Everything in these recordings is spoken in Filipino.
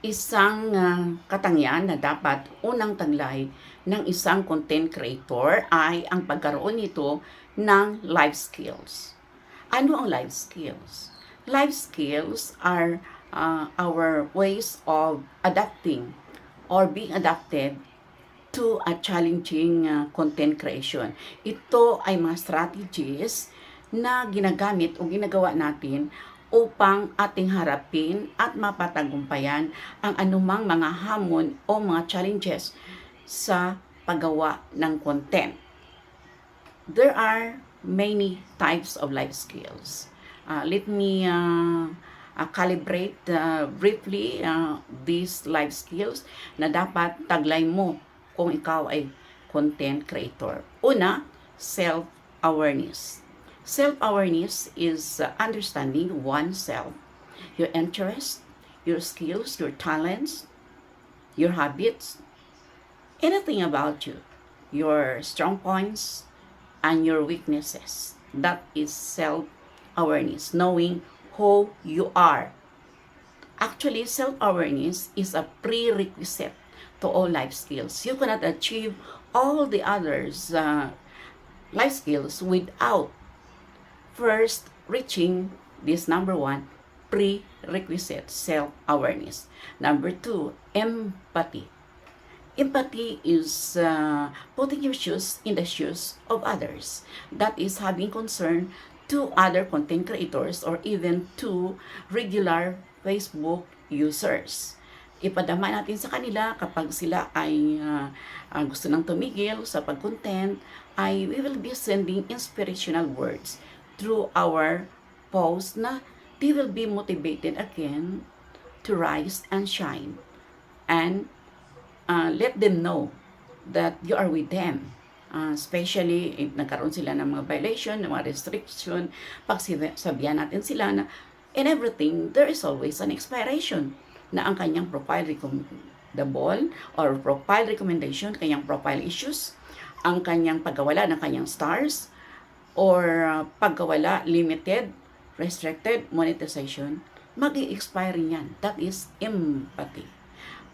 Isang katangian na dapat unang taglay ng isang content creator ay ang pagkaroon nito ng life skills. Ano ang life skills? Life skills are our ways of adapting or being adapted to a challenging content creation. Ito ay mga strategies na ginagamit o ginagawa natin upang ating harapin at mapatagumpayan ang anumang mga hamon o mga challenges sa paggawa ng content. There are many types of life skills. Let me calibrate briefly these life skills na dapat taglay mo kung ikaw ay content creator. Una, self-awareness. Self-awareness is understanding oneself, your interests, your skills, your talents, your habits, anything about you, your strong points, and your weaknesses. That is self-awareness, knowing who you are. Actually, self-awareness is a prerequisite to all life skills. You cannot achieve all the others life skills without first reaching this number one prerequisite, self-awareness. Number two, empathy. Empathy is putting your shoes in the shoes of others. That is having concern to other content creators or even to regular Facebook users. Ipadama natin sa kanila kapag sila ay gusto nang tumigil sa pag-content, ay we will be sending inspirational words through our post na they will be motivated again to rise and shine. And let them know that you are with them. Especially if nagkaroon sila ng mga violation, ng mga restriction, pag sabihan natin sila na in everything, there is always an expiration na ang kanyang profile recommendable or profile recommendation, kanyang profile issues, ang kanyang pagkawala ng kanyang stars, or pagkawala, limited, restricted, monetization, mag-i-expire yan. That is empathy.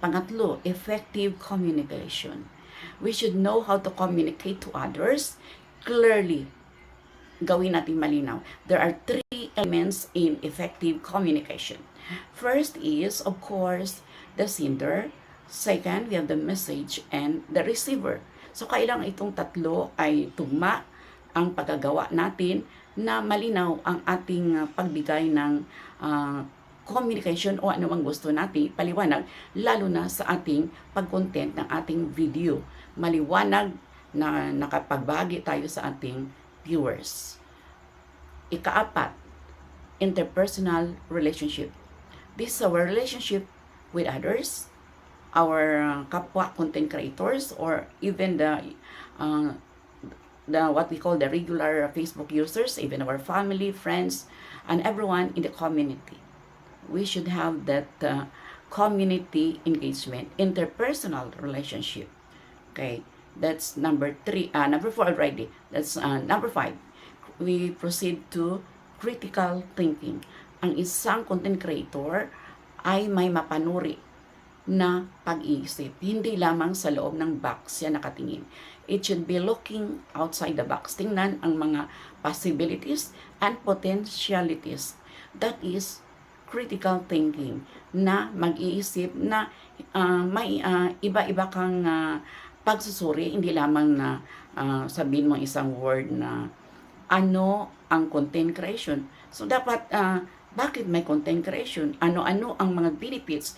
Pangatlo, effective communication. We should know how to communicate to others clearly. Gawin natin malinaw. There are three elements in effective communication. First is, of course, the sender. Second, we have the message and the receiver. So, kailangan itong tatlo ay tugma ang paggagawa natin na malinaw ang ating pagbigay ng communication o anumang gusto natin paliwanag, lalo na sa ating pag-content ng ating video. Maliwanag na nakapagbahagi tayo sa ating viewers. Ikaapat, interpersonal relationship. This is our relationship with others, our kapwa content creators, or even the what we call the regular Facebook users, even our family, friends, and everyone in the community. We should have that community engagement, interpersonal relationship. Okay, that's number four already. That's number five. We proceed to critical thinking. Ang isang content creator ay may mapanuri na pag-iisip. Hindi lamang sa loob ng box siya nakatingin. It should be looking outside the box. Tingnan ang mga possibilities and potentialities. That is critical thinking, na mag-iisip na may iba-iba kang pagsusuri, hindi lamang na sabihin mo isang word na ano ang content creation. So dapat bakit may content creation? Ano-ano ang mga benefits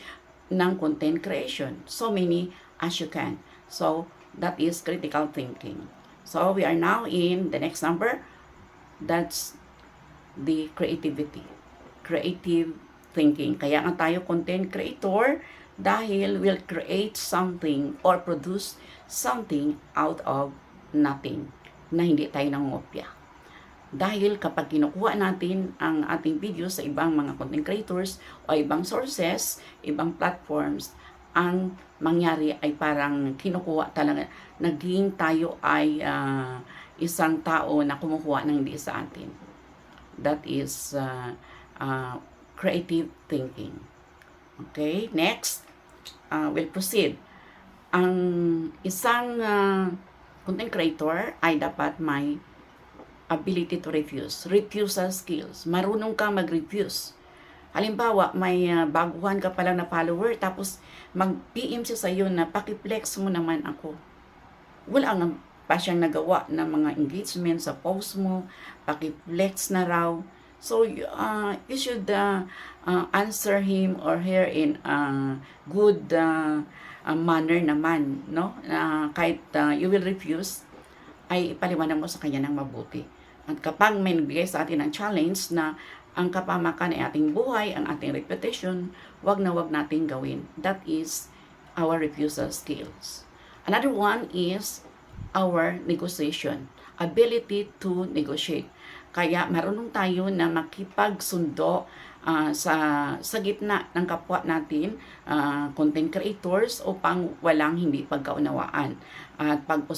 ng content creation? So many as you can. So that is critical thinking. So we are now in the next number. That's the creativity. Creative thinking. Kaya nga tayo content creator dahil we'll create something or produce something out of nothing na hindi tayo nangopya. Dahil kapag kinukuha natin ang ating video sa ibang mga content creators o ibang sources, ibang platforms, ang mangyari ay parang kinukuha talaga, naging tayo ay isang tao na kumukuha ng hindi sa atin. That is creative thinking. Okay, next, we'll proceed. Ang isang content creator ay dapat may ability to refuse. Refusal skills. Marunong kang mag-refuse. Halimbawa, may baguhan ka palang na follower, tapos mag-PM siya sa iyo na paki-flex mo naman ako. Wala nga pa siyang nagawa ng mga engagement sa post mo, paki-flex na raw. So, you should answer him or her in a good manner naman, no? Kahit you will refuse, ay ipaliwanag mo sa kanya ng mabuti. At kapag may nagbigay sa atin ng challenge na ang kapamakan ay ating buhay, ang ating reputation, wag na wag natin gawin. That is our refusal skills. Another one is our negotiation, ability to negotiate. Kaya marunong tayo na makipagsundo sa gitna ng kapwa natin, content creators, upang walang hindi pagkaunawaan. At pag